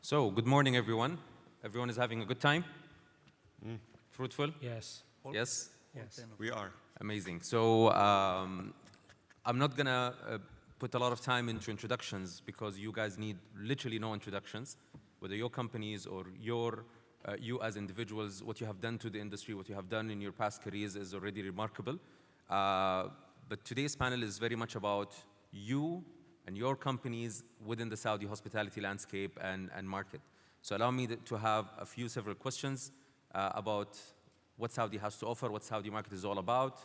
So, good morning, everyone. Everyone is having a good time? Fruitful? Yes. Yes? Yes. We are. Amazing. So, I'm not going to put a lot of time into introductions because you guys need literally no introductions, whether your companies or you as individuals, what you have done to the industry, what you have done in your past careers is already remarkable. But today's panel is very much about you and your companies within the Saudi hospitality landscape and market. So allow me to have several questions about what Saudi has to offer, what Saudi market is all about,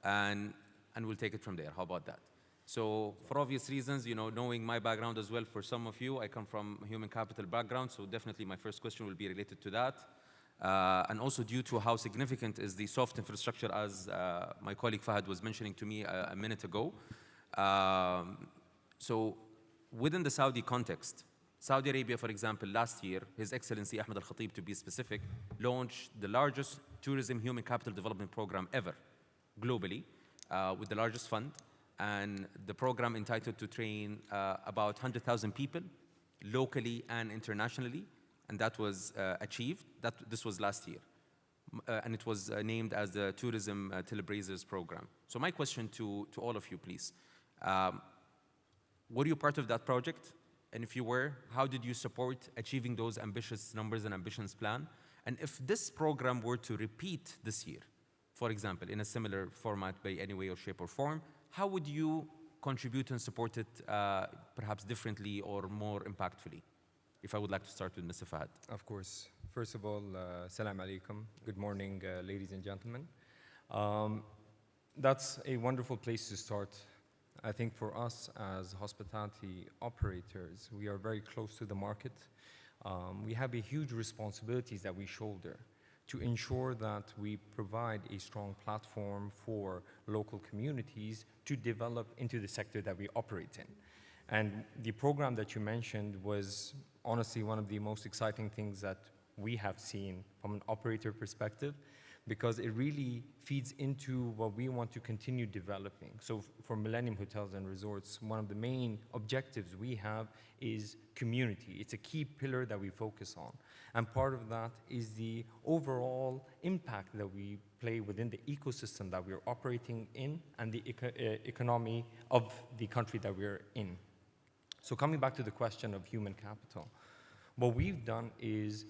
and we'll take it from there. How about that? So for obvious reasons, knowing my background as well, for some of you, I come from a human capital background, so definitely my first question will be related to that. And also due to how significant is the soft infrastructure, as my colleague Fahad was mentioning to me a minute ago. So within the Saudi context, Saudi Arabia, for example, last year, His Excellency Ahmed Al-Khatib, to be specific, launched the largest tourism human capital development program ever, globally, with the largest fund. And the program entitled to train about 100,000 people, locally and internationally, and that was achieved. This was last year. And it was named as the Tourism Trailblazers Program. So my question to all of you, please. Were you part of that project? And if you were, how did you support achieving those ambitious numbers and ambitious plan? And if this program were to repeat this year, for example, in a similar format by any way or shape or form, how would you contribute and support it perhaps differently or more impactfully? If I would like to start with Mr. Fahad. Of course. First of all, salam alaikum. Good morning, ladies and gentlemen. That's a wonderful place to start. I think for us as hospitality operators, we are very close to the market. We have a huge responsibilities that we shoulder to ensure that we provide a strong platform for local communities to develop into the sector that we operate in. And the program that you mentioned was honestly one of the most exciting things that we have seen from an operator perspective, because it really feeds into what we want to continue developing. So for Millennium Hotels and Resorts, one of the main objectives we have is community. It's a key pillar that we focus on. And part of that is the overall impact that we play within the ecosystem that we're operating in and the economy of the country that we're in. So coming back to the question of human capital, what we've done is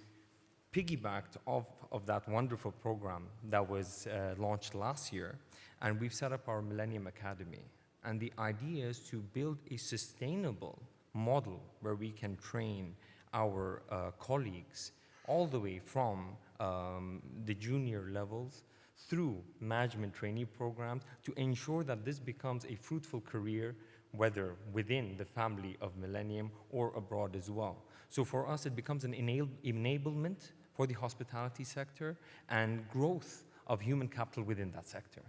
piggybacked off of that wonderful program that was launched last year, and we've set up our Millennium Academy. And the idea is to build a sustainable model where we can train our colleagues all the way from the junior levels through management trainee programs to ensure that this becomes a fruitful career, whether within the family of Millennium or abroad as well. So for us, it becomes an enablement for the hospitality sector and growth of human capital within that sector.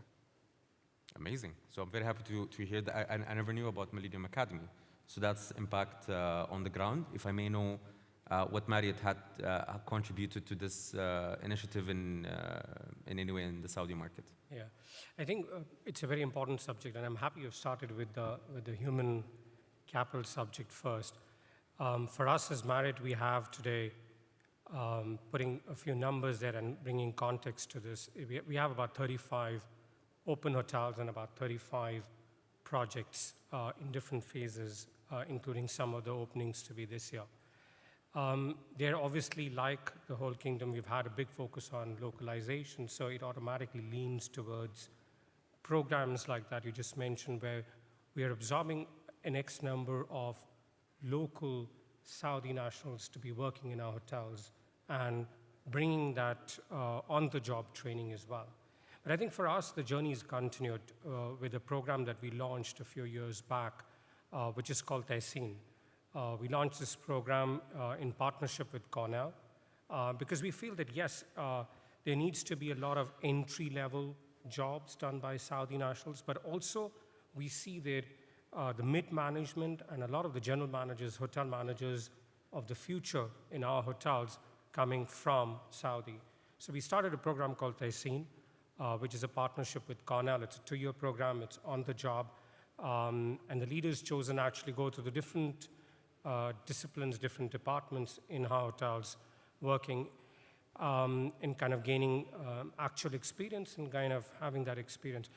Amazing. So I'm very happy to hear that. I never knew about Millennium Academy. So that's impact on the ground. If I may know what Marriott had contributed to this initiative in any way in the Saudi market. Yeah, I think it's a very important subject, and I'm happy you've started with the human capital subject first. For us as Marriott, we have today, putting a few numbers there and bringing context to this, we have about 35 open hotels and about 35 projects in different phases, including some of the openings to be this year. They're obviously, like the whole kingdom, we've had a big focus on localization, so it automatically leans towards programs like that you just mentioned, where we are absorbing an X number of local Saudi nationals to be working in our hotels and bringing that on-the-job training as well. But I think for us, the journey is continued with a program that we launched a few years back, which is called Tehseen. We launched this program in partnership with Cornell because we feel that, yes, there needs to be a lot of entry-level jobs done by Saudi nationals, but also we see that the mid-management and a lot of the general managers, hotel managers of the future in our hotels coming from Saudi. So we started a program called Tehseen, which is a partnership with Cornell. It's a 2-year program. It's on the job. And the leaders chosen actually go to the different disciplines, different departments in our hotels working in kind of gaining actual experience and kind of having that experience.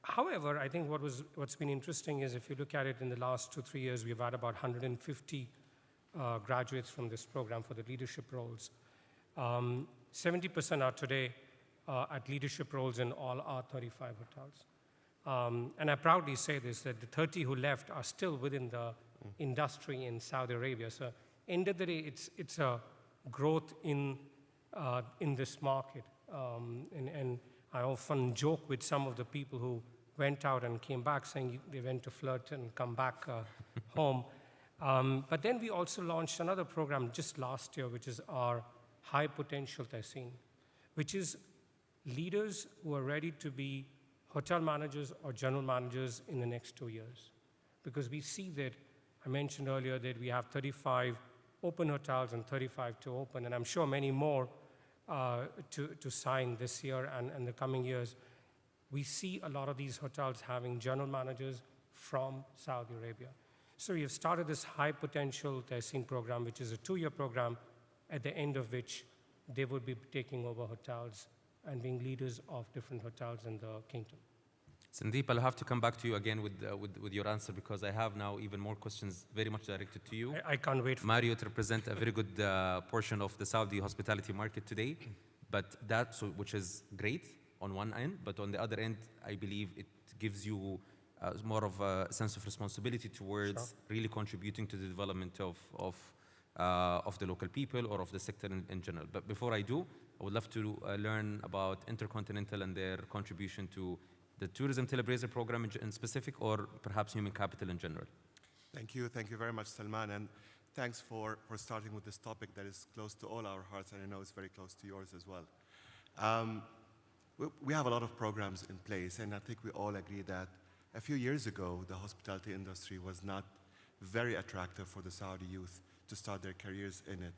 However, I think what's been interesting is if you look at it in the last 2-3 years, we've had about 150 graduates from this program for the leadership roles. 70% are today at leadership roles in all our 35 hotels. And I proudly say this, that the 30 who left are still within the industry in Saudi Arabia. So end of the day, it's a growth in this market. And I often joke with some of the people who went out and came back saying they went to flirt and come back home. But then we also launched another program just last year, which is our high potential Tehseen, which is leaders who are ready to be hotel managers or general managers in the next 2 years. Because we see that, I mentioned earlier that we have 35 open hotels and 35 to open, and I'm sure many more to sign this year and the coming years. We see a lot of these hotels having general managers from Saudi Arabia. So we have started this high potential Tehseen program, which is a 2-year program, at the end of which they would be taking over hotels and being leaders of different hotels in the kingdom. Sandeep, I'll have to come back to you again with your answer because I have now even more questions very much directed to you. I can't wait. Marriott represent a very good portion of the Saudi hospitality market today, but which is great on one end, but on the other end, I believe it gives you more of a sense of responsibility towards really contributing to the development of the local people or of the sector in general. But before I do, I would love to learn about Intercontinental and their contribution to the Tourism Trailblazer program in specific, or perhaps human capital in general. Thank you very much, Salman, and thanks for starting with this topic that is close to all our hearts, and I know it's very close to yours as well. We have a lot of programs in place, and I think we all agree that a few years ago, the hospitality industry was not very attractive for the Saudi youth to start their careers in it.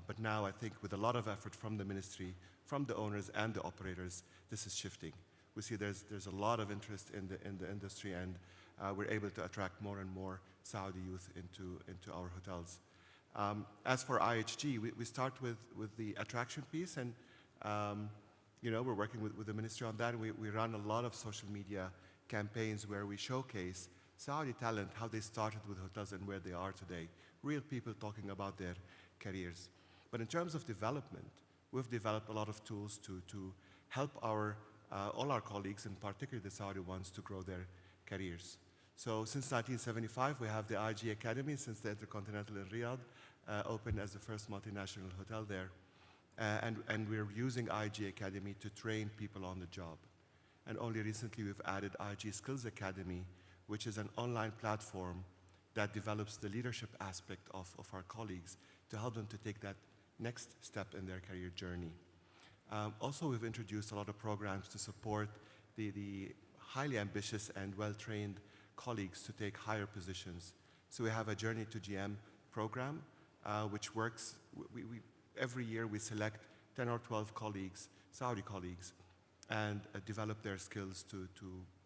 But now I think with a lot of effort from the ministry, from the owners and the operators, this is shifting. We see there's a lot of interest in the industry, and we're able to attract more and more Saudi youth into our hotels. As for IHG, we start with the attraction piece, and we're working with the ministry on that. We run a lot of social media campaigns where we showcase Saudi talent, how they started with hotels and where they are today. Real people talking about their careers. But in terms of development, we've developed a lot of tools to help all our colleagues, and particularly the Saudi ones, to grow their careers. So since 1975, we have the IG Academy, since the Intercontinental in Riyadh opened as the first multinational hotel there. And we're using IG Academy to train people on the job. And only recently we've added IG Skills Academy, which is an online platform that develops the leadership aspect of our colleagues to help them to take that next step in their career journey. Also, we've introduced a lot of programs to support the highly ambitious and well-trained colleagues to take higher positions. So we have a Journey to GM program, which works. Every year we select 10 or 12 colleagues, Saudi colleagues, and develop their skills to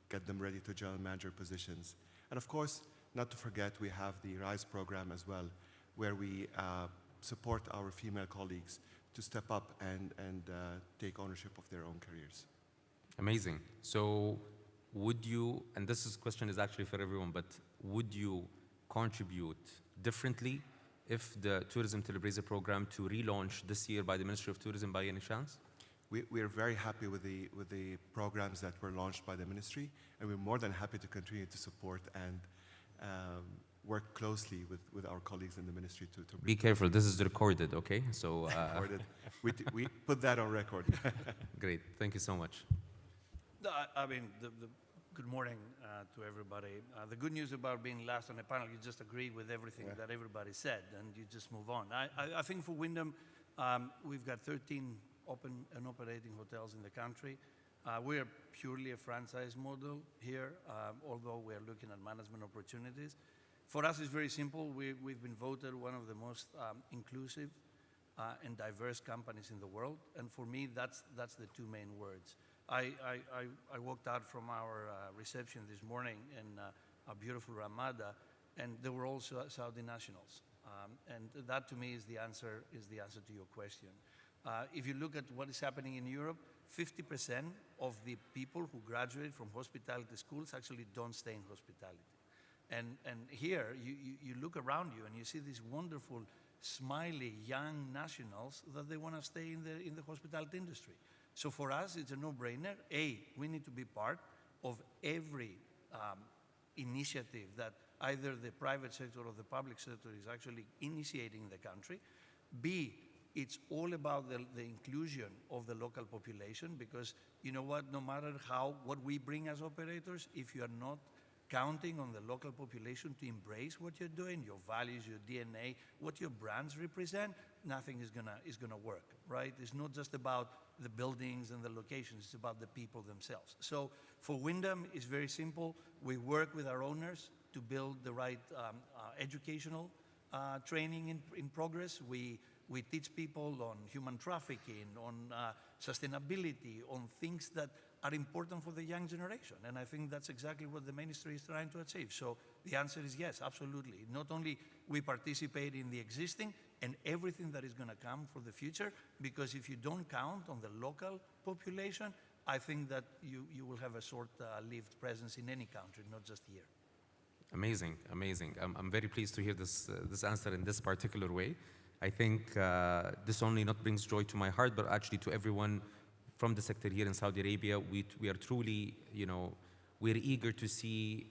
get them ready to general manager positions. And of course, not to forget, we have the RISE program as well, where we support our female colleagues to step up and take ownership of their own careers. Amazing. So would you, and question is actually for everyone, but would you contribute differently if the Tourism Trailblazer program to relaunch this year by the Ministry of Tourism by any chance? We are very happy with the programs that were launched by the ministry, and we're more than happy to continue to support and work closely with our colleagues in the ministry to be careful. This is recorded, okay? So recorded. We put that on record. Great. Thank you so much. I mean, good morning to everybody. The good news about being last on the panel, you just agree with everything that everybody said, and you just move on. I think for Wyndham, we've got 13 open and operating hotels in the country. We're purely a franchise model here, although we're looking at management opportunities. For us, it's very simple. We've been voted one of the most inclusive and diverse companies in the world, and for me, that's the two main words. I walked out from our reception this morning in a beautiful Ramada, and they were all Saudi nationals. And that to me is the answer to your question. If you look at what is happening in Europe, 50% of the people who graduate from hospitality schools actually don't stay in hospitality. And here, you look around you and you see these wonderful, smiley, young nationals that they want to stay in the hospitality industry. So for us, it's a no-brainer. We need to be part of every initiative that either the private sector or the public sector is actually initiating in the country. B, it's all about the inclusion of the local population, because you know what, no matter what we bring as operators, if you are not counting on the local population to embrace what you're doing, your values, your DNA, what your brands represent, nothing is gonna work, right? It's not just about the buildings and the locations, it's about the people themselves. So for Wyndham, it's very simple. We work with our owners to build the right educational training in progress. We teach people on human trafficking, on sustainability, on things that are important for the young generation. And I think that's exactly what the ministry is trying to achieve. So the answer is yes, absolutely. Not only we participate in the existing and everything that is going to come for the future, because if you don't count on the local population, I think that you will have a short-lived presence in any country, not just here. Amazing, amazing. I'm very pleased to hear this answer in this particular way. I think this only not brings joy to my heart, but actually to everyone from the sector here in Saudi Arabia. We are truly, we're eager to see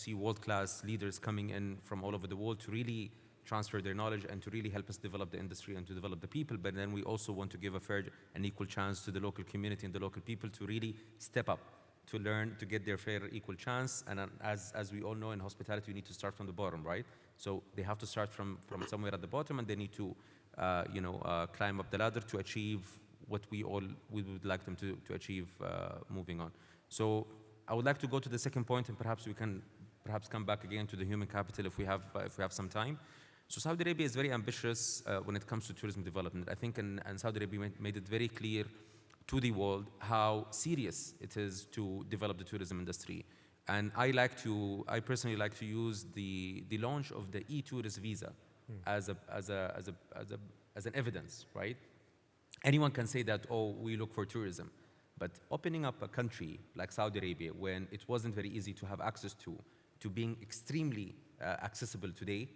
world-class leaders coming in from all over the world to really transfer their knowledge and to really help us develop the industry and to develop the people. But then we also want to give a fair and equal chance to the local community and the local people to really step up, to learn, to get their fair, equal chance. And as we all know, in hospitality, you need to start from the bottom, right? So they have to start from somewhere at the bottom, and they need to, climb up the ladder to achieve what we would like them to achieve moving on. So I would like to go to the second point, and perhaps we can come back again to the human capital if we have some time. So Saudi Arabia is very ambitious when it comes to tourism development. I think and Saudi Arabia made it very clear to the world how serious it is to develop the tourism industry. And I personally like to use the launch of the e-tourist visa as an evidence, right? Anyone can say that, oh, we look for tourism. But opening up a country like Saudi Arabia, when it wasn't very easy to have access to being extremely accessible today,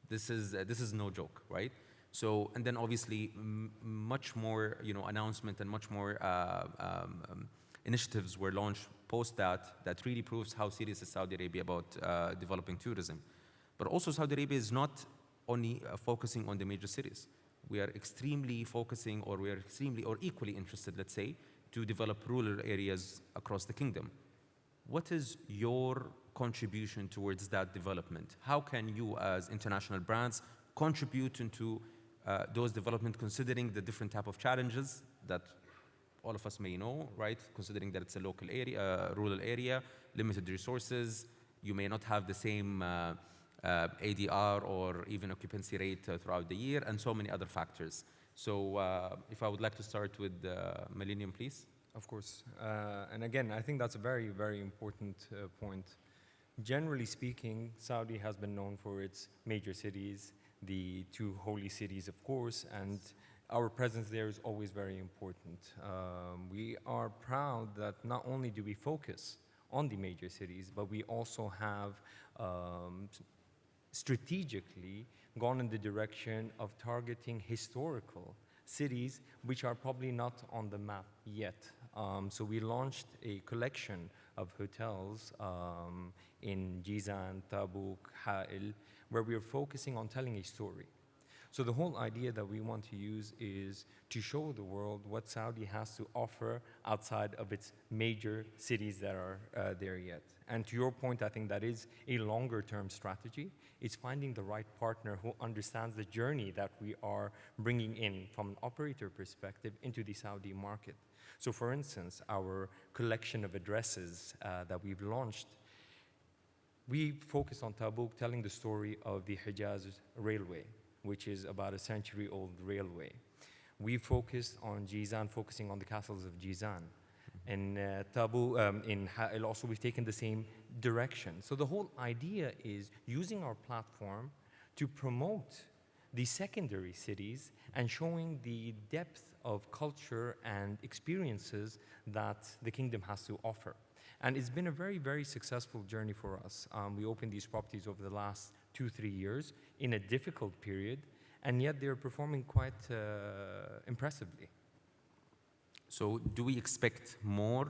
this is no joke, right? So, and then obviously much more, announcement and much more initiatives were launched post that really proves how serious is Saudi Arabia about developing tourism. But also Saudi Arabia is not only focusing on the major cities. We are extremely focusing, or we are extremely or equally interested, let's say, to develop rural areas across the kingdom. What is your contribution towards that development? How can you as international brands contribute into those development, considering the different type of challenges that all of us may know, right? Considering that it's a local area, rural area, limited resources, you may not have the same ADR or even occupancy rate throughout the year, and so many other factors. So if I would like to start with Millennium, please. Of course. And again, I think that's a very, very important point. Generally speaking, Saudi has been known for its major cities, the two holy cities, of course, and our presence there is always very important. We are proud that not only do we focus on the major cities, but we also have strategically gone in the direction of targeting historical cities which are probably not on the map yet. So we launched a collection of hotels in Jizan, Tabuk, Ha'il, where we are focusing on telling a story. So the whole idea that we want to use is to show the world what Saudi has to offer outside of its major cities that are there yet. And to your point, I think that is a longer-term strategy. It's finding the right partner who understands the journey that we are bringing in from an operator perspective into the Saudi market. So for instance, our collection of addresses that we've launched, we focus on Tabuk, telling the story of the Hijaz Railway, which is about a century-old railway. We focused on Jizan, focusing on the castles of Jizan. in Tabu, in Ha'il also we've taken the same direction. So the whole idea is using our platform to promote the secondary cities and showing the depth of culture and experiences that the kingdom has to offer. And it's been a very, very successful journey for us. We opened these properties over the last 2-3 years in a difficult period, and yet they're performing quite impressively. So do we expect more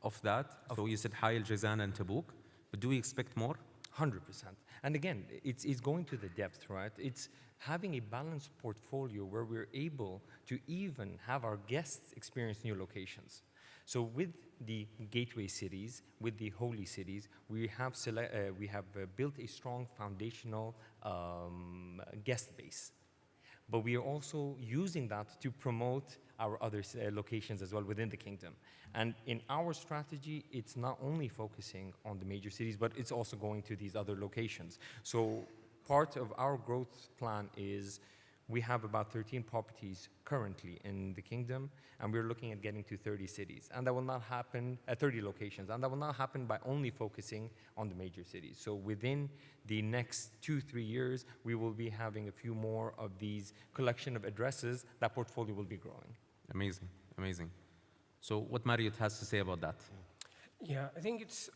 of that? So you said Ha'il, Jizan, and Tabuk, but do we expect more? 100%. And again, it's going to the depth, right? It's having a balanced portfolio where we're able to even have our guests experience new locations. So with the gateway cities, with the holy cities, we have built a strong foundational guest base. But we are also using that to promote our other locations as well within the kingdom. And in our strategy, it's not only focusing on the major cities, but it's also going to these other locations. So part of our growth plan is we have about 13 properties currently in the kingdom, and we're looking at getting to 30 cities. And that will not happen at 30 locations. And that will not happen by only focusing on the major cities. So within the next 2-3 years, we will be having a few more of these collection of addresses. That portfolio will be growing. Amazing, amazing. So what Marriott has to say about that? Yeah, I think it's,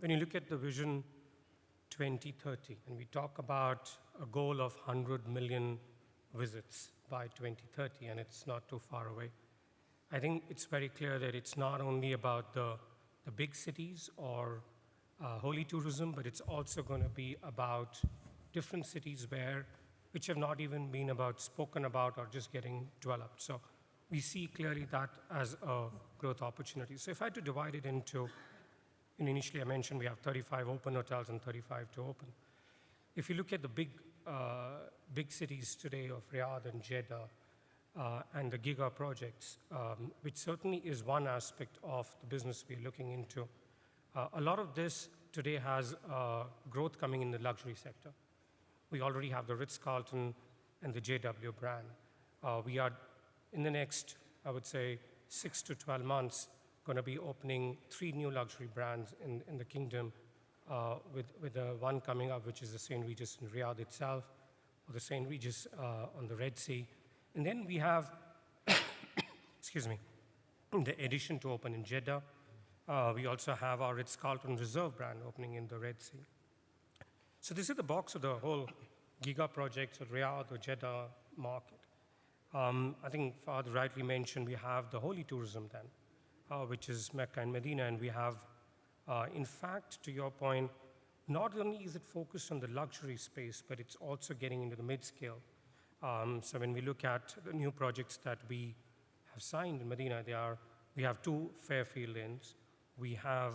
when you look at the Vision 2030, and we talk about a goal of 100 million visits by 2030, and it's not too far away. I think it's very clear that it's not only about the big cities or holy tourism, but it's also going to be about different cities which have not even been spoken about or just getting developed. So we see clearly that as a growth opportunity. So if I had to divide it into, and initially I mentioned we have 35 open hotels and 35 to open. If you look at the big cities today of Riyadh and Jeddah and the giga projects, which certainly is one aspect of the business we're looking into. A lot of this today has growth coming in the luxury sector. We already have the Ritz-Carlton and the JW brand. We are, in the next, I would say, 6 to 12 months, going to be opening 3 new luxury brands in the kingdom, with the one coming up, which is the St. Regis in Riyadh itself, or the St. Regis on the Red Sea. And then we have, excuse me, the addition to open in Jeddah. We also have our Ritz-Carlton Reserve brand opening in the Red Sea. So this is the box of the whole giga projects of Riyadh or Jeddah market. I think Fahad rightly mentioned we have the holy tourism then, which is Mecca and Medina, and we have, in fact, to your point, not only is it focused on the luxury space, but it's also getting into the mid-scale. So when we look at the new projects that we have signed in Medina, we have 2 Fairfield Inns, we have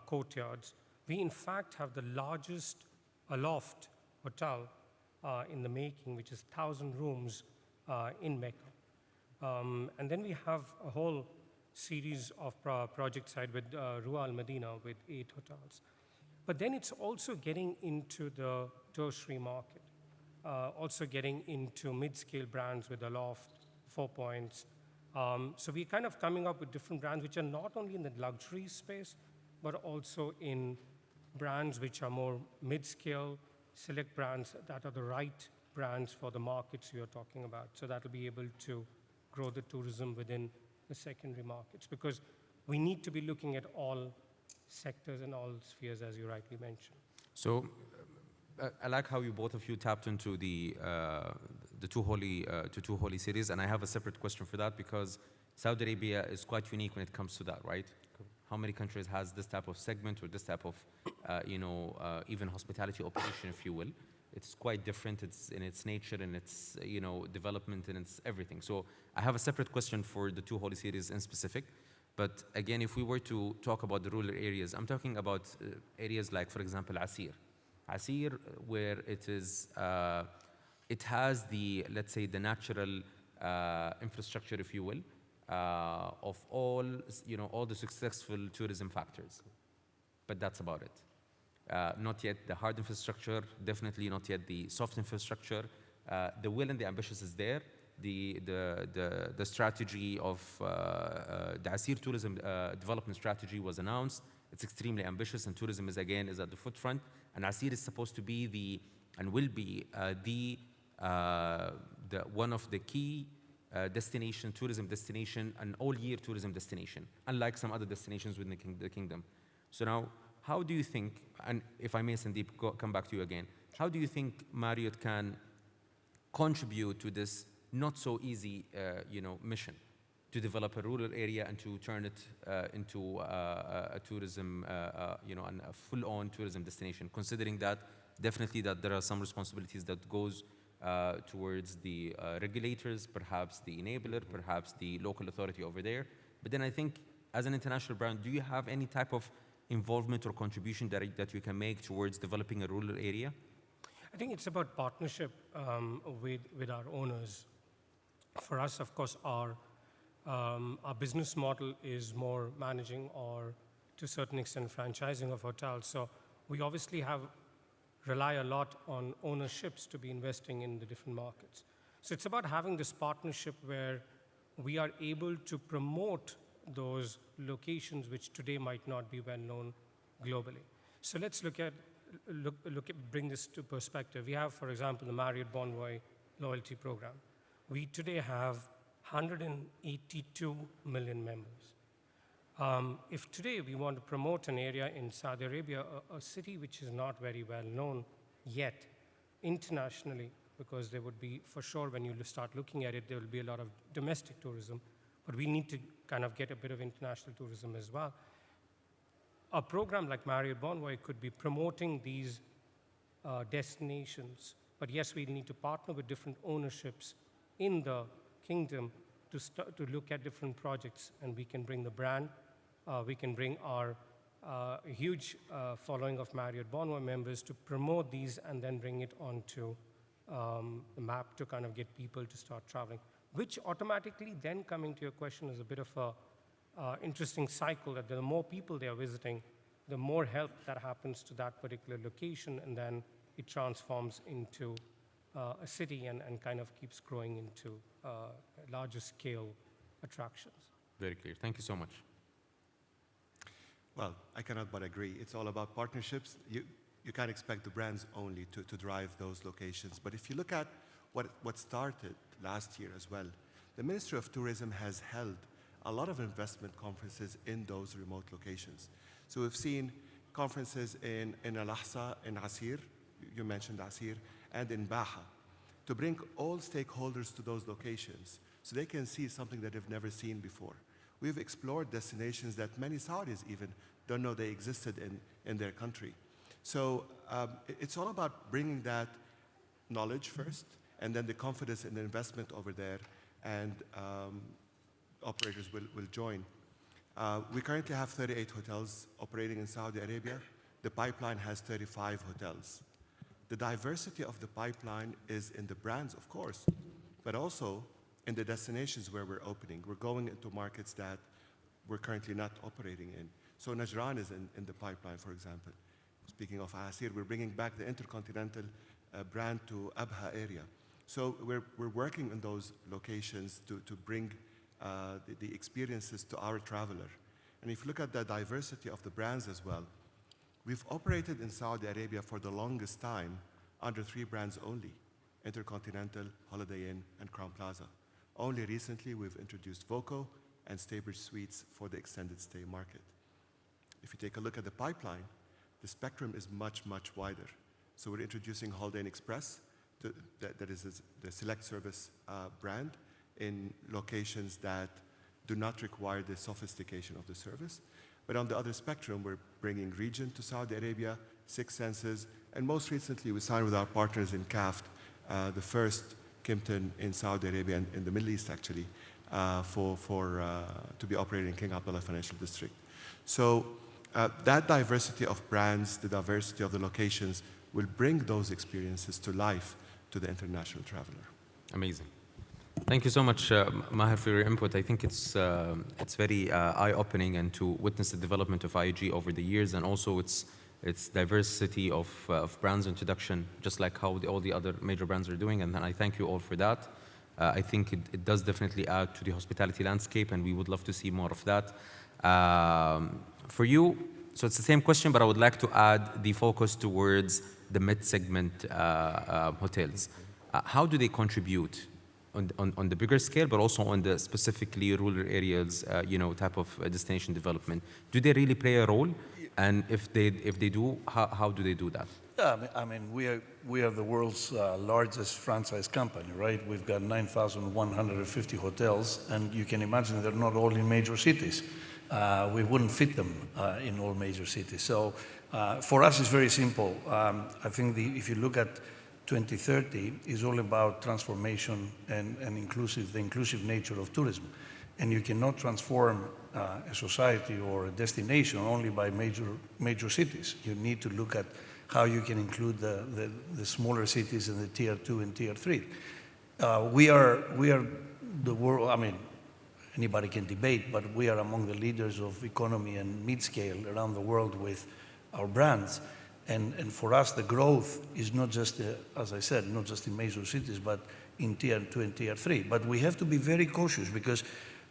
courtyards. We, in fact, have the largest aloft hotel in the making, which is 1,000 rooms in Mecca. And then we have a whole series of projects side with Ruha Al Medina with 8 hotels. But then it's also getting into the tertiary market, also getting into mid-scale brands with Aloft, 4 Points. So we're kind of coming up with different brands which are not only in the luxury space, but also in brands which are more mid-scale, select brands that are the right brands for the markets you're talking about. So that'll be able to grow the tourism within the secondary markets, because we need to be looking at all sectors and all spheres, as you rightly mentioned. So I like how you both of you tapped into the two holy cities, and I have a separate question for that, because Saudi Arabia is quite unique when it comes to that, right? Cool. How many countries has this type of segment or this type of, even hospitality operation, if you will? It's quite different. It's in its nature and its, development and its everything. So I have a separate question for the 2 holy cities in specific. But again, if we were to talk about the rural areas, I'm talking about areas like, for example, Asir, where it is, it has the, let's say, the natural infrastructure, if you will, of all, all the successful tourism factors. But that's about it. Not yet the hard infrastructure, definitely not yet the soft infrastructure. The will and the ambitious is there. the strategy of the Asir tourism development strategy was announced. It's extremely ambitious, and tourism is at the forefront. And Asir is supposed to be and will be one of the key tourism destination, an all-year tourism destination, unlike some other destinations within the kingdom. So now, how do you think, and if I may, Sandeep, come back to you again, how do you think Marriott can contribute to this not so easy, mission to develop a rural area and to turn it into a tourism, and a full-on tourism destination, considering that definitely that there are some responsibilities that goes towards the regulators, perhaps the enabler, perhaps the local authority over there. But then I think as an international brand, do you have any type of involvement or contribution that you can make towards developing a rural area? I think it's about partnership with our owners. For us, of course, our business model is more managing or to a certain extent franchising of hotels. So we obviously rely a lot on ownerships to be investing in the different markets. So it's about having this partnership where we are able to promote those locations which today might not be well known globally. So let's bring this to perspective. We have, for example, the Marriott Bonvoy loyalty program. We today have 182 million members. If today we want to promote an area in Saudi Arabia, a city which is not very well known yet internationally, because there would be, for sure, when you start looking at it, there will be a lot of domestic tourism, but we need to kind of get a bit of international tourism as well. A program like Marriott Bonvoy could be promoting these destinations, but yes, we need to partner with different ownerships in the kingdom to look at different projects, and we can bring the brand, we can bring our huge following of Marriott Bonvoy members to promote these and then bring it onto the map to kind of get people to start traveling, which automatically then, coming to your question, is a bit of a interesting cycle that the more people they are visiting, the more help that happens to that particular location, and then it transforms into a city and kind of keeps growing into larger scale attractions. Very clear. Thank you so much. Well, I cannot but agree. It's all about partnerships. You can't expect the brands only to drive those locations. But if you look at what started last year as well, the Ministry of Tourism has held a lot of investment conferences in those remote locations. So we've seen conferences in Al-Ahsa, in Asir, you mentioned Asir, and in Baha, to bring all stakeholders to those locations so they can see something that they've never seen before. We've explored destinations that many Saudis even don't know they existed in their country. So it's all about bringing that knowledge first, and then the confidence and the investment over there, and operators will join. We currently have 38 hotels operating in Saudi Arabia. The pipeline has 35 hotels. The diversity of the pipeline is in the brands, of course, but also in the destinations where we're opening. We're going into markets that we're currently not operating in. So Najran is in the pipeline, for example. Speaking of Asir, we're bringing back the Intercontinental brand to Abha area. So we're working in those locations to bring the experiences to our traveler. And if you look at the diversity of the brands as well, we've operated in Saudi Arabia for the longest time under 3 brands only: Intercontinental, Holiday Inn, and Crown Plaza. Only recently we've introduced Voco and Staybridge Suites for the extended stay market. If you take a look at the pipeline, the spectrum is much, much wider. So we're introducing Holiday Inn Express, that is the select service brand, in locations that do not require the sophistication of the service. But on the other spectrum, we're bringing Regent to Saudi Arabia, Six Senses, and most recently we signed with our partners in CAFT, the first Kimpton in Saudi Arabia and in the Middle East, actually, to be operating in King Abdullah Financial District. So that diversity of brands, the diversity of the locations, will bring those experiences to life to the international traveler. Amazing. Thank you so much, Maher, for your input. I think it's very eye-opening, and to witness the development of IAG over the years, and also its diversity of brands introduction, just like how all the other major brands are doing, and I thank you all for that. I think it does definitely add to the hospitality landscape, and we would love to see more of that. For you, so it's the same question, but I would like to add the focus towards the mid-segment hotels. How do they contribute on the bigger scale, but also on the specifically rural areas, type of destination development? Do they really play a role? And if they do, how do they do that? Yeah, I mean, we are the world's largest franchise company, right? We've got 9,150 hotels, and you can imagine they're not all in major cities. We wouldn't fit them in all major cities. So for us, it's very simple. I think if you look at 2030, it's all about transformation and the inclusive nature of tourism. And you cannot transform a society or a destination only by major cities. You need to look at how you can include the smaller cities in the tier 2 and tier 3. We are the world, I mean, anybody can debate, but we are among the leaders of economy and mid-scale around the world with our brands. And for us, the growth is not just, as I said, not just in major cities, but in tier 2 and tier 3. But we have to be very cautious because,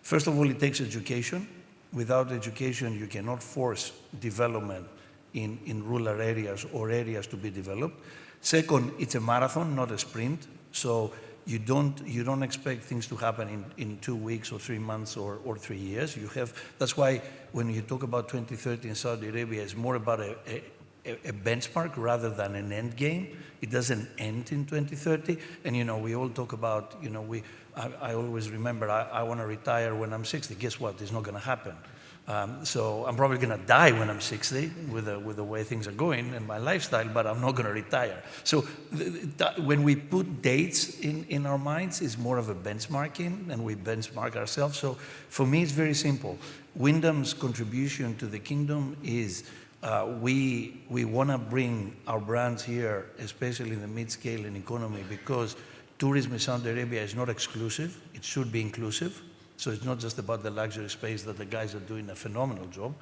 first of all, it takes education. Without education, you cannot force development in rural areas or areas to be developed. Second, it's a marathon, not a sprint. So you don't expect things to happen in 2 weeks or 3 months or 3 years. That's why when you talk about 2030 in Saudi Arabia, it's more about a benchmark rather than an end game. It doesn't end in 2030. And we all talk about, I always remember I want to retire when I'm 60. Guess what? It's not going to happen. So I'm probably going to die when I'm 60 with the way things are going and my lifestyle, but I'm not going to retire. So when we put dates in our minds, it's more of a benchmarking, and we benchmark ourselves. So for me, it's very simple. Wyndham's contribution to the kingdom is we want to bring our brands here, especially in the mid-scale and economy, because tourism in Saudi Arabia is not exclusive. It should be inclusive. So it's not just about the luxury space that the guys are doing a phenomenal job.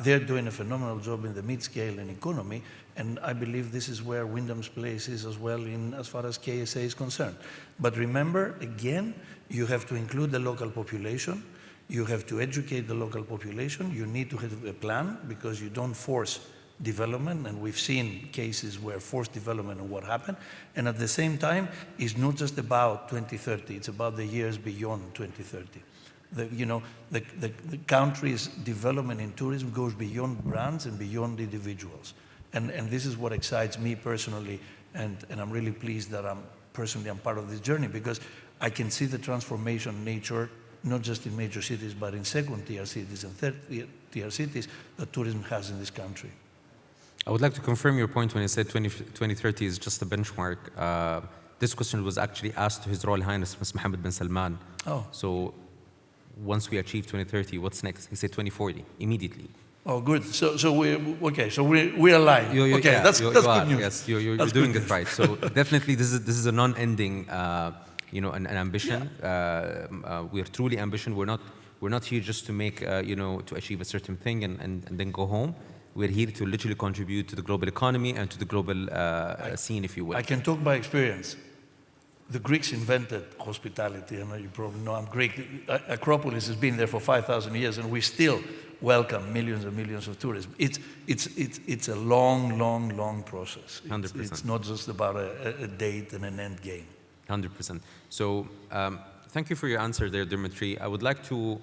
They're doing a phenomenal job in the mid-scale and economy, and I believe this is where Wyndham's place is as well as far as KSA is concerned. But remember, again, you have to include the local population. You have to educate the local population. You need to have a plan because you don't force development, and we've seen cases where forced development and what happened. And at the same time, it's not just about 2030, it's about the years beyond 2030. The country's development in tourism goes beyond brands and beyond individuals. And this is what excites me personally, and I'm really pleased that I'm part of this journey, because I can see the transformation nature, not just in major cities, but in second-tier cities and third-tier cities that tourism has in this country. I would like to confirm your point when you said 2030 is just a benchmark. This question was actually asked to His Royal Highness Prince Mohammed bin Salman. Oh. So once we achieve 2030, what's next? He said 2040, immediately. Oh, good. So we're aligned. Okay, that's good news. Yes, you're doing it right. So definitely this is a non-ending, an ambition. We're truly ambition. We're not here just to make, to achieve a certain thing and then go home. We're here to literally contribute to the global economy and to the global scene, if you will. I can talk by experience. The Greeks invented hospitality, and you probably know I'm Greek. Acropolis has been there for 5,000 years, and we still welcome millions and millions of tourists. It's a long process. 100%. It's not just about a date and an end game. 100%. So thank you for your answer there, Dimitri. I would like to,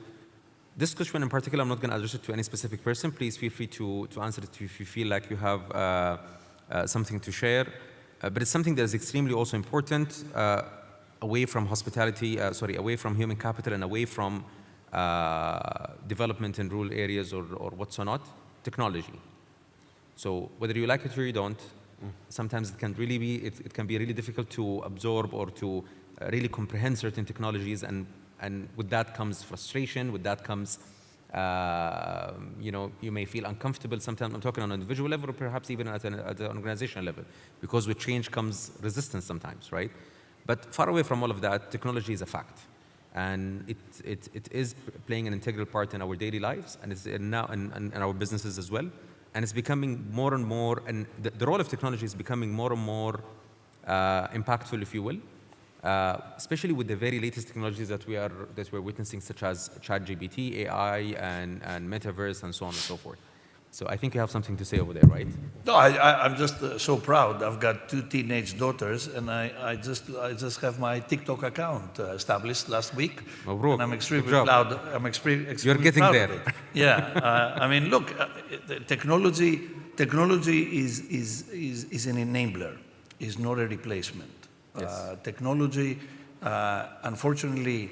this question in particular, I'm not going to address it to any specific person. Please feel free to answer it if you feel like you have something to share. But it's something that is extremely also important away from hospitality, away from human capital and away from development in rural areas or what's not, technology. So whether you like it or you don't, sometimes it can be really difficult to absorb or to really comprehend certain technologies, and with that comes frustration, with that comes you may feel uncomfortable. Sometimes I'm talking on an individual level or perhaps even at an organizational level, because with change comes resistance sometimes, right? But far away from all of that, technology is a fact. And it is playing an integral part in our daily lives, and it's now in our businesses as well. And it's becoming more and more, and the role of technology is becoming more and more impactful, if you will. especially with the very latest technologies that we're witnessing, such as ChatGPT, AI, and metaverse, and so on and so forth. So I think you have something to say over there, right? No, I'm just so proud. I've got 2 teenage daughters, and I just have my TikTok account established last week. Mabruk. And I'm extremely Good job. proud. I'm extremely You're getting proud there. of it. Yeah, I mean, look, the technology is an enabler. Is not a replacement. Yes. Technology, unfortunately,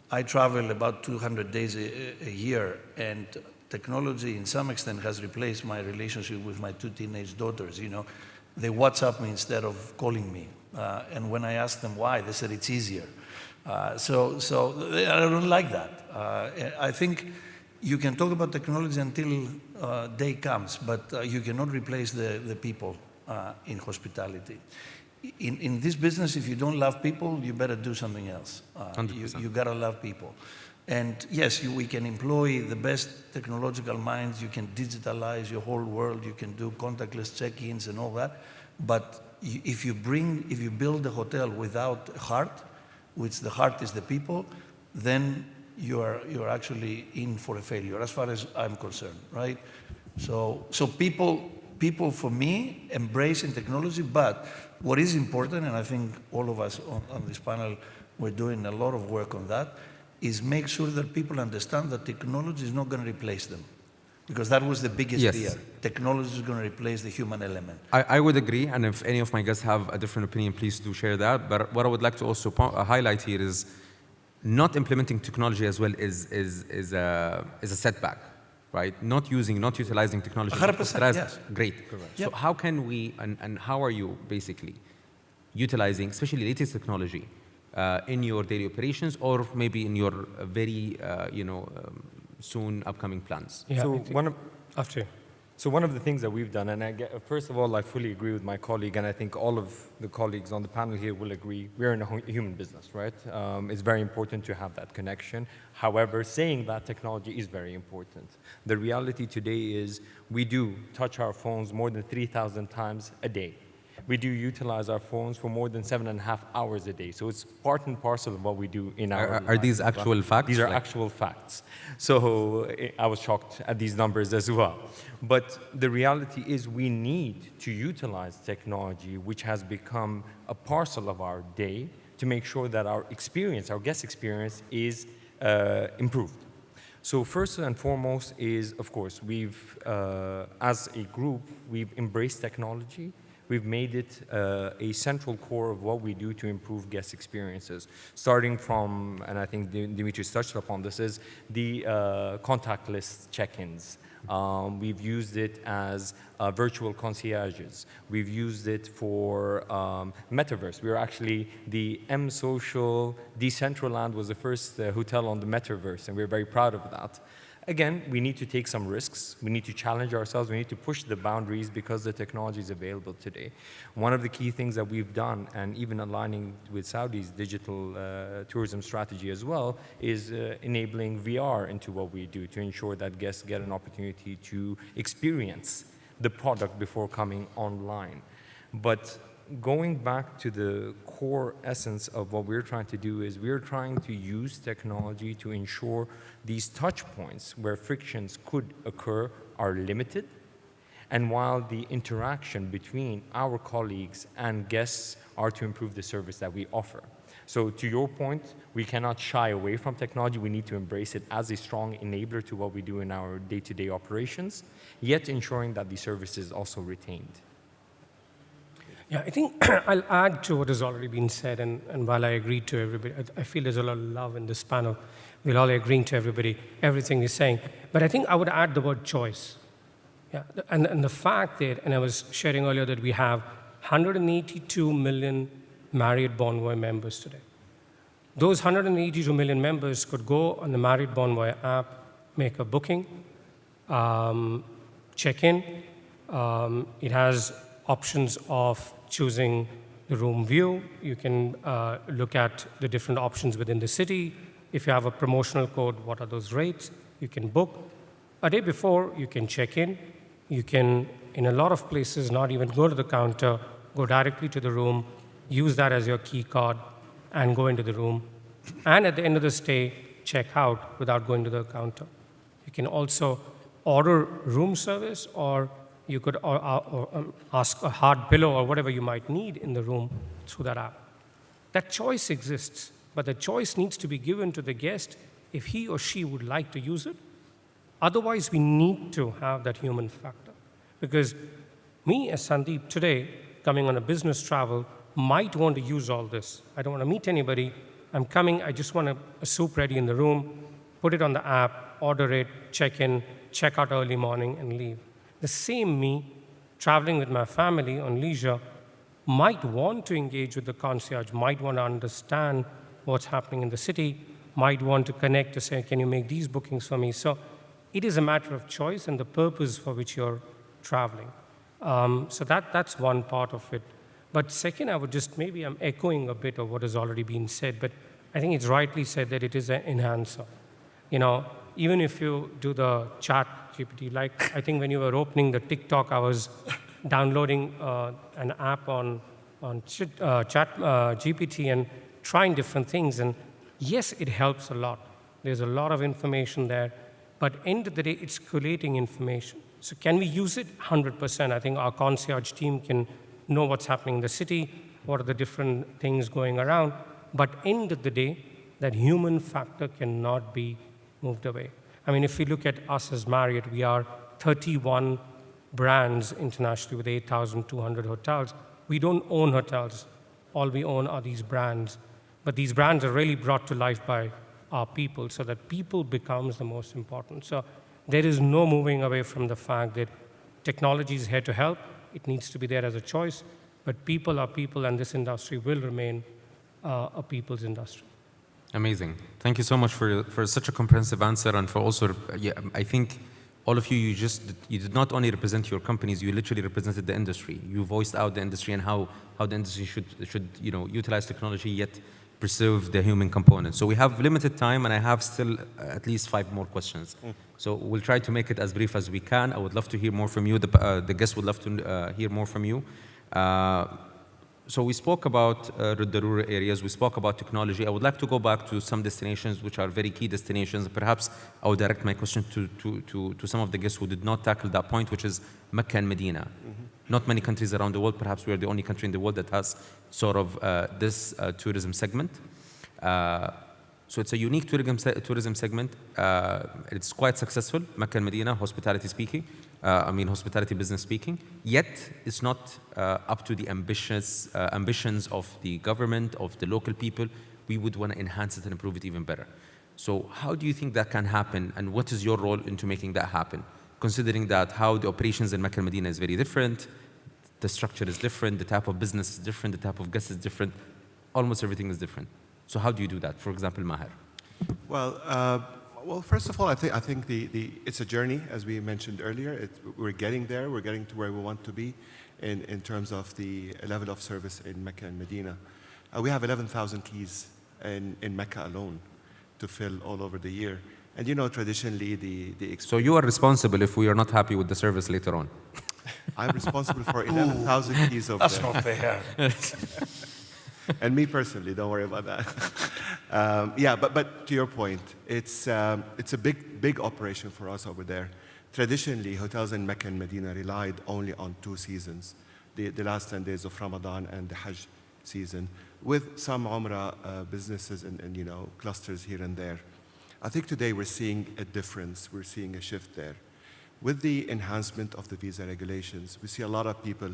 I travel about 200 days a year, and technology, in some extent, has replaced my relationship with my 2 teenage daughters. You know, they WhatsApp me instead of calling me, and when I ask them why, they said it's easier. I don't like that. I think you can talk about technology until day comes, but you cannot replace the people in hospitality. In this business, if you don't love people, you better do something else. You gotta love people. And yes, we can employ the best technological minds, you can digitalize your whole world, you can do contactless check-ins and all that, but if you build a hotel without a heart, which the heart is the people, then you're actually in for a failure, as far as I'm concerned, right? So people for me embracing technology, but what is important, and I think all of us on this panel, we're doing a lot of work on that, is make sure that people understand that technology is not going to replace them. Because that was the biggest fear. Technology is going to replace the human element. I would agree, and if any of my guests have a different opinion, please do share that. But what I would like to also highlight here is not implementing technology as well is a setback, right? Not utilizing technology. 100%, yes. Great. Correct. So how can we, and how are you basically utilizing, especially latest technology, in your daily operations, or maybe in your very, soon upcoming plans? Yeah, So one of the things that we've done, and first of all, I fully agree with my colleague, and I think all of the colleagues on the panel here will agree, we're in a human business, right? It's very important to have that connection. However, saying that technology is very important. The reality today is we do touch our phones more than 3,000 times a day. We do utilize our phones for more than 7.5 hours a day. So it's part and parcel of what we do in our Are these actual facts? These are actual facts. So I was shocked at these numbers as well. But the reality is we need to utilize technology, which has become a parcel of our day, to make sure that our experience, our guest experience, is improved. So first and foremost is, of course, we've, as a group, we've embraced technology. We've made it a central core of what we do to improve guest experiences. Starting from, and I think Dimitris touched upon this, is the contactless check-ins. We've used it as virtual concierges. We've used it for metaverse. We were actually, the M Social Decentraland was the first hotel on the metaverse, and we're very proud of that. Again, we need to take some risks. We need to challenge ourselves. We need to push the boundaries because the technology is available today. One of the key things that we've done, and even aligning with Saudi's digital tourism strategy as well, is enabling VR into what we do to ensure that guests get an opportunity to experience the product before coming online. But going back to the core essence of what we're trying to do is we're trying to use technology to ensure these touch points where frictions could occur are limited, and while the interaction between our colleagues and guests are to improve the service that we offer. So to your point, we cannot shy away from technology. We need to embrace it as a strong enabler to what we do in our day-to-day operations, yet ensuring that the service is also retained. Yeah, I think I'll add to what has already been said, and while I agree to everybody, I feel there's a lot of love in this panel. We're all agreeing to everything he's saying. But I think I would add the word choice. Yeah, and the fact that, and I was sharing earlier that we have 182 million Marriott Bonvoy members today. Those 182 million members could go on the Marriott Bonvoy app, make a booking, check in. It has options of choosing the room view. You can look at the different options within the city. If you have a promotional code, what are those rates? You can book. A day before, you can check in. You can, in a lot of places, not even go to the counter, go directly to the room, use that as your key card, and go into the room, and at the end of the stay, check out without going to the counter. You can also order room service, or you could ask a hard pillow or whatever you might need in the room through that app. That choice exists, but the choice needs to be given to the guest if he or she would like to use it. Otherwise, we need to have that human factor. Because me as Sandeep today, coming on a business travel, might want to use all this. I don't want to meet anybody. I'm coming, I just want a soup ready in the room, put it on the app, order it, check in, check out early morning, and leave. The same me, traveling with my family on leisure, might want to engage with the concierge, might want to understand what's happening in the city, might want to connect to say, can you make these bookings for me? So it is a matter of choice and the purpose for which you're traveling. So that's one part of it. But second, I would just, maybe I'm echoing a bit of what has already been said, but I think it's rightly said that it is an enhancer. You know, even if you do the chat GPT, like I think when you were opening the TikTok, I was downloading an app on chat GPT and trying different things. And yes, it helps a lot. There's a lot of information there, but end of the day, it's collating information. So can we use it? 100%. I think our concierge team can know what's happening in the city, what are the different things going around. But end of the day, that human factor cannot be moved away. I mean, if we look at us as Marriott, we are 31 brands internationally with 8,200 hotels. We don't own hotels. All we own are these brands. But these brands are really brought to life by our people, so that people becomes the most important. So there is no moving away from the fact that technology is here to help. It needs to be there as a choice, but people are people, and this industry will remain a people's industry. Amazing. Thank you so much for such a comprehensive answer, and for also, yeah, I think all of you, you did not only represent your companies, you literally represented the industry. You voiced out the industry and how the industry should utilize technology, yet preserve the human component. So we have limited time, and I have still at least 5 more questions. So we'll try to make it as brief as we can. I would love to hear more from you. The guests would love to hear more from you. So we spoke about the rural areas. We spoke about technology. I would like to go back to some destinations which are very key destinations. Perhaps I would direct my question to some of the guests who did not tackle that point, which is Mecca and Medina. Not many countries around the world. Perhaps we are the only country in the world that has sort of this tourism segment. So it's a unique tourism segment. It's quite successful, Mecca and Medina, hospitality speaking. Hospitality business speaking. Yet it's not up to the ambitions of the government, of the local people. We would want to enhance it and improve it even better. So how do you think that can happen, and what is your role into making that happen? Considering that how the operations in Mecca and Medina is very different, the structure is different, the type of business is different, the type of guest is different, almost everything is different. So how do you do that? For example, Maher. Well, first of all, I think it's a journey, as we mentioned earlier. We're getting there. We're getting to where we want to be in terms of the level of service in Mecca and Medina. We have 11,000 keys in Mecca alone to fill all over the year. And traditionally, So you are responsible if we are not happy with the service later on. I'm responsible for 11,000 keys over That's there. not fair. And me personally, don't worry about that. But to your point, it's a big operation for us over there. Traditionally, hotels in Mecca and Medina relied only on 2 seasons, the last 10 days of Ramadan and the Hajj season, with some Umrah businesses and clusters here and there. I think today we're seeing a difference. We're seeing a shift there. With the enhancement of the visa regulations, we see a lot of people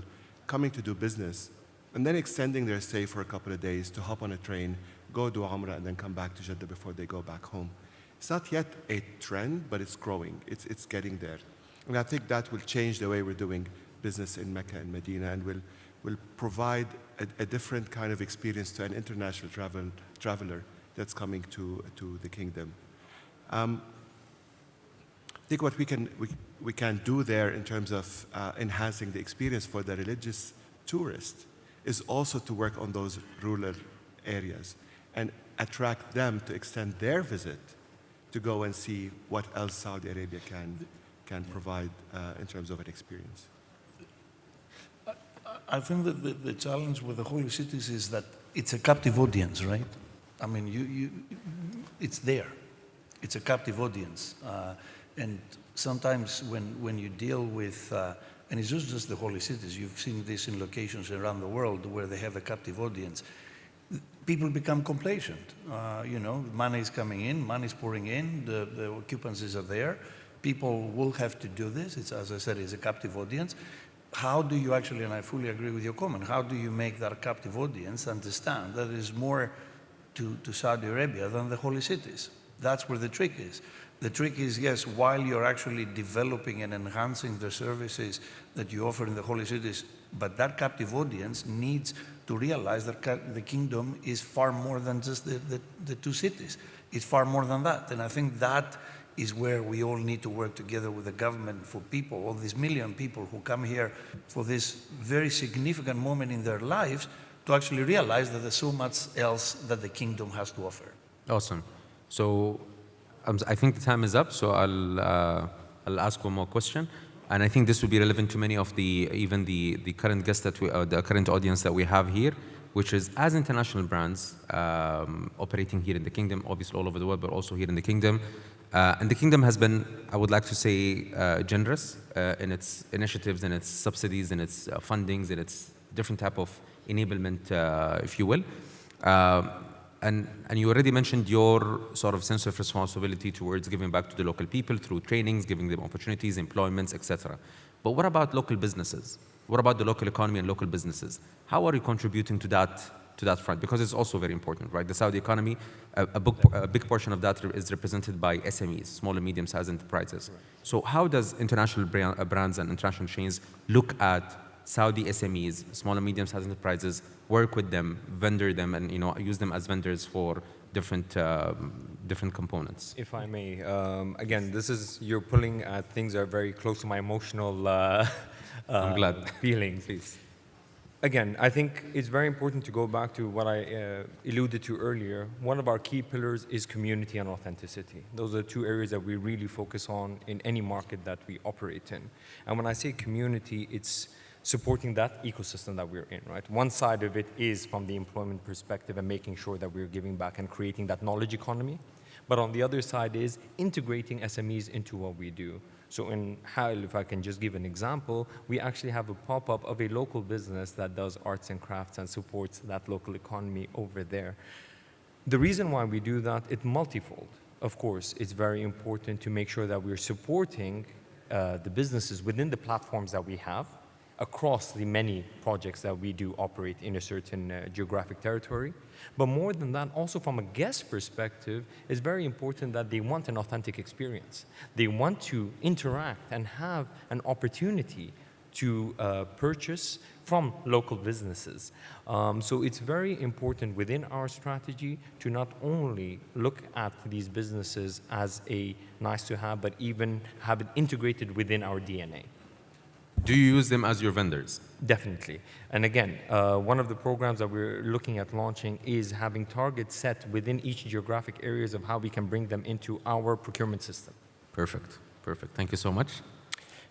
coming to do business and then extending their stay for a couple of days to hop on a train, go do Umrah, and then come back to Jeddah before they go back home. It's not yet a trend, but it's growing. It's getting there. And I think that will change the way we're doing business in Mecca and Medina, and will provide a different kind of experience to an international traveler that's coming to the kingdom. I think what we can do there in terms of enhancing the experience for the religious tourist is also to work on those rural areas and attract them to extend their visit to go and see what else Saudi Arabia can provide in terms of an experience. I think that the challenge with the holy cities is that it's a captive audience, right? I mean, it's there. It's a captive audience. And sometimes when you deal with, and it's not just the holy cities, you've seen this in locations around the world where they have a captive audience, people become complacent. You know, money is coming in, money is pouring in, the occupancies are there. People will have to do this. It's, as I said, it's a captive audience. How do you actually, and I fully agree with your comment, how do you make that captive audience understand that there's more to Saudi Arabia than the holy cities? That's where the trick is. The trick is, yes, while you're actually developing and enhancing the services that you offer in the holy cities, but that captive audience needs to realize that the kingdom is far more than just the two cities. It's far more than that. And I think that is where we all need to work together with the government for people, all these million people who come here for this very significant moment in their lives, to actually realize that there's so much else that the kingdom has to offer. Awesome. So I think the time is up, so I'll ask one more question. And I think this will be relevant to many of even the current guests that the current audience that we have here, which is, as international brands operating here in the kingdom, obviously all over the world, but also here in the kingdom. And the kingdom has been, I would like to say, generous in its initiatives, in its subsidies, in its fundings, in its different type of enablement, if you will. And you already mentioned your sort of sense of responsibility towards giving back to the local people through trainings, giving them opportunities, employments, etc. But what about local businesses? What about the local economy and local businesses? How are you contributing to that front? Because it's also very important, right? The Saudi economy, a big portion of that is represented by SMEs, small and medium-sized enterprises. Right. So how does international brands and international chains look at Saudi SMEs, small and medium-sized enterprises, work with them, vendor them, and use them as vendors for different components? If I may, again, you're pulling at things that are very close to my emotional I'm glad. feelings. Please. Again, I think it's very important to go back to what I alluded to earlier. One of our key pillars is community and authenticity. Those are two areas that we really focus on in any market that we operate in. And when I say community, it's supporting that ecosystem that we're in, right? One side of it is from the employment perspective and making sure that we're giving back and creating that knowledge economy. But on the other side is integrating SMEs into what we do. So in Hal, if I can just give an example, we actually have a pop-up of a local business that does arts and crafts and supports that local economy over there. The reason why we do that, it's multifold. Of course, it's very important to make sure that we're supporting the businesses within the platforms that we have across the many projects that we do operate in a certain geographic territory. But more than that, also from a guest perspective, it's very important that they want an authentic experience. They want to interact and have an opportunity to purchase from local businesses. So it's very important within our strategy to not only look at these businesses as a nice to have, but even have it integrated within our DNA. Do you use them as your vendors? Definitely. And again, one of the programs that we're looking at launching is having targets set within each geographic areas of how we can bring them into our procurement system. Perfect. Perfect. Thank you so much.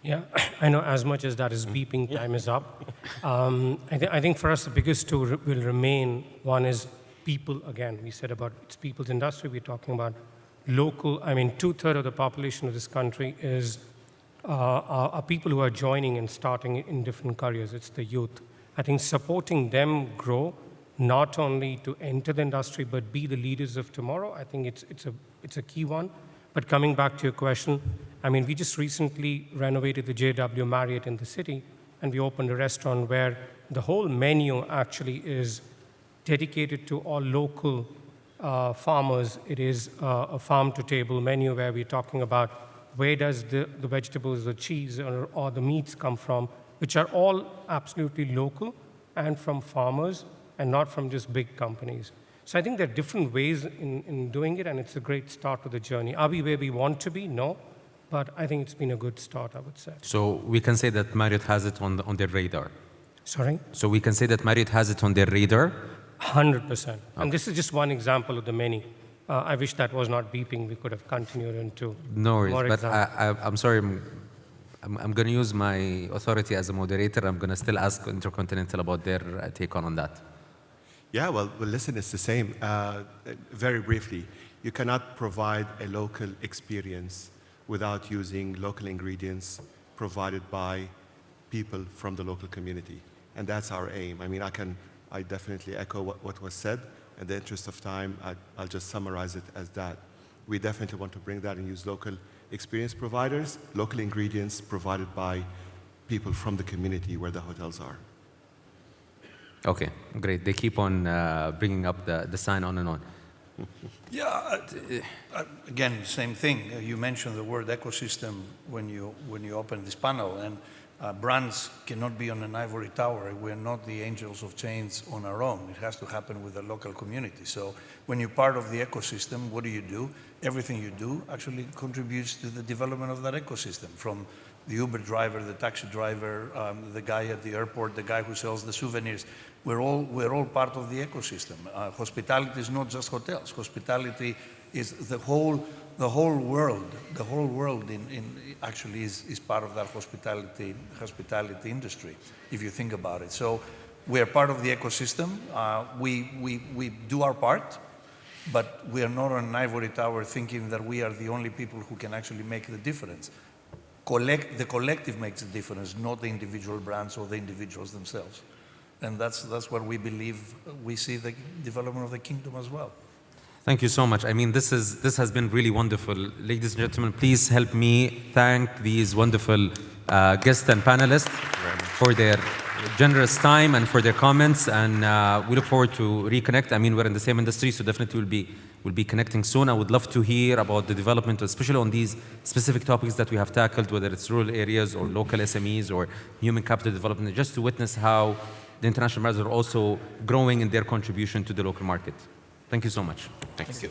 Yeah, I know as much as that is beeping, time is up. I think for us, the biggest two will remain. One is people, again, we said about it's people's industry. We're talking about local. I mean, 2/3 of the population of this country are people who are joining and starting in different careers. It's the youth. I think supporting them grow, not only to enter the industry, but be the leaders of tomorrow, I think it's a key one. But coming back to your question, I mean, we just recently renovated the JW Marriott in the city, and we opened a restaurant where the whole menu actually is dedicated to all local farmers. It is a farm-to-table menu where we're talking about where does the vegetables, the cheese, or the meats come from, which are all absolutely local and from farmers and not from just big companies. So I think there are different ways in doing it, and it's a great start to the journey. Are we where we want to be? No. But I think it's been a good start, I would say. So we can say that Marriott has it on their radar? Sorry? So we can say that Marriott has it on their radar? 100%. Okay. And this is just one example of the many. I wish that was not beeping. We could have continued into no worries, more but examples. I'm sorry. I'm going to use my authority as a moderator. I'm going to still ask Intercontinental about their take on that. Yeah, well, listen, it's the same. Very briefly, you cannot provide a local experience without using local ingredients provided by people from the local community. And that's our aim. I mean, I definitely echo what was said. In the interest of time, I'll just summarize it as that. We definitely want to bring that and use local experience providers, local ingredients provided by people from the community where the hotels are. Okay, great. They keep on bringing up the sign on and on. Yeah, again, same thing. You mentioned the word ecosystem when you open this panel, and brands cannot be on an ivory tower. We're not the angels of change on our own. It has to happen with the local community. So when you're part of the ecosystem, what do? Everything you do actually contributes to the development of that ecosystem, from the Uber driver, the taxi driver, the guy at the airport, the guy who sells the souvenirs. We're all part of the ecosystem. Hospitality is not just hotels. Hospitality is the whole world. The whole world actually is part of that hospitality industry, if you think about it. So we are part of the ecosystem. We do our part, but we are not on an ivory tower thinking that we are the only people who can actually make the difference. The collective makes a difference, not the individual brands or the individuals themselves. And that's what we believe. We see the development of the kingdom as well. Thank you so much. I mean, this has been really wonderful. Ladies and gentlemen, please help me thank these wonderful guests and panelists for their generous time and for their comments. And we look forward to reconnect. I mean, we're in the same industry, so definitely we'll be connecting soon. I would love to hear about the development, especially on these specific topics that we have tackled, whether it's rural areas or local SMEs or human capital development, just to witness how the international brands are also growing in their contribution to the local market. Thank you so much. Thank you.